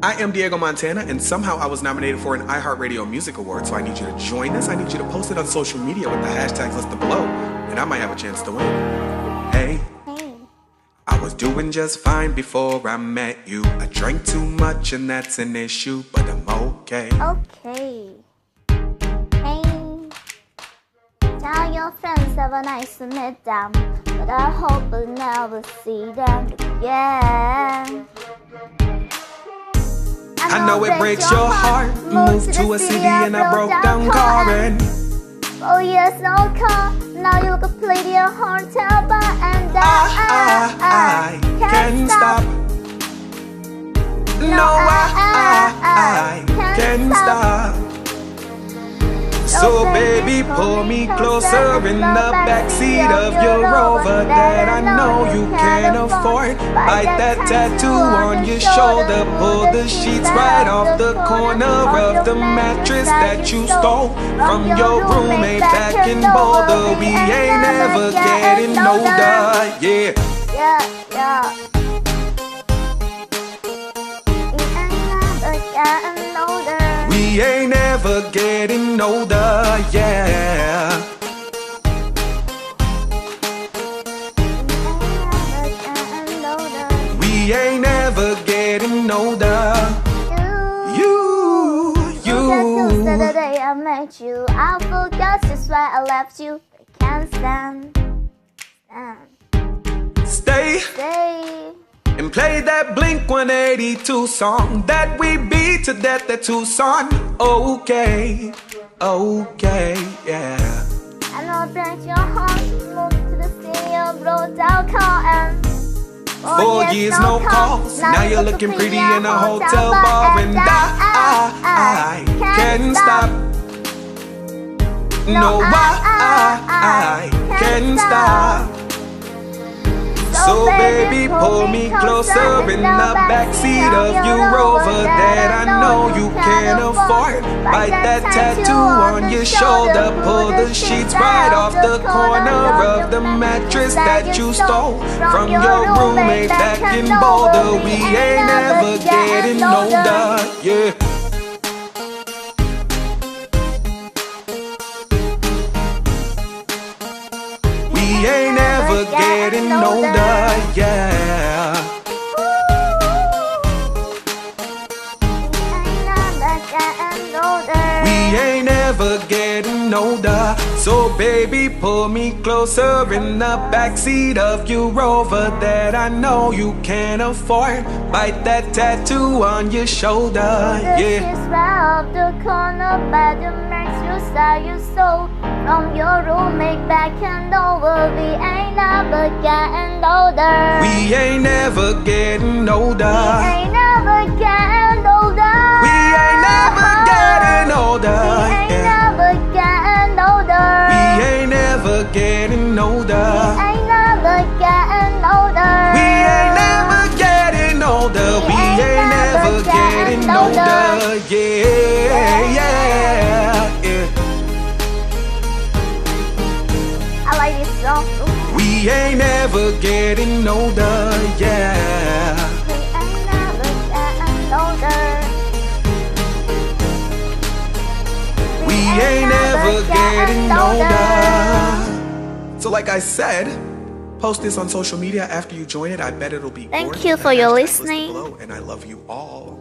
I am Diego Montana, and somehow I was nominated for an iHeartRadio Music Award, so I need you to join us. I need you to post it on social media with the hashtags listed below, and I might have a chance to win. Hey, I was doing just fine before I met you. I drank too much and that's an issue, but I'm okay. Okay. Hey, tell your friends have a nice midday, but I hope I'll never see them again. I know it breaks your heart. Moved to a city and I broke down car and 4 years no call. Now you can play your hotel bar and I can't stop. No, I can't stop. So baby, pull me closer in the backseat of your Rover that I know you can't afford. Bite that tattoo on your shoulder. Pull the sheets right off the corner of the mattress that you stole from your roommate back in Boulder. We ain't never getting older, yeah. Yeah. We ain't never getting older, yeah. We ain't never getting older. You. Forgot the day I met you. I forgot just why I left you. I can't stand. Stay and play that Blink 182 song that we beat to death at Tucson. Okay, yeah. I know it breaks your heart. Moved to the city of broke-down car and 4 years no calls. Now you're looking pretty in a hotel bar and I can't stop. No, I can't stop. So baby, pull me closer in the backseat of your Rover that I know you can't afford. Bite that tattoo on your shoulder. Pull the sheets right off the corner of the mattress that you stole from your roommate back in Boulder. We ain't never getting older, yeah. We ain't never getting older, yeah. We ain't never getting older. So baby, pull me closer in the backseat of your Rover that I know you can't afford. Bite that tattoo on your shoulder, yeah. Off the corner by the max you style you sold from your roommate back and over. We ain't never getting older. We ain't never getting older. We ain't never getting older. We ain't never getting older. We ain't never getting older. We ain't never getting older. We ain't never getting older. We ain't never getting older. We ain't never getting older. Yeah. I like this song. We ain't never getting older. Yeah. We ain't never getting older. We ain't never getting older. So like I said, post this on social media after you join it. I bet it'll be Thank gorgeous. you for your The hashtag listed listening. below, and I love you all.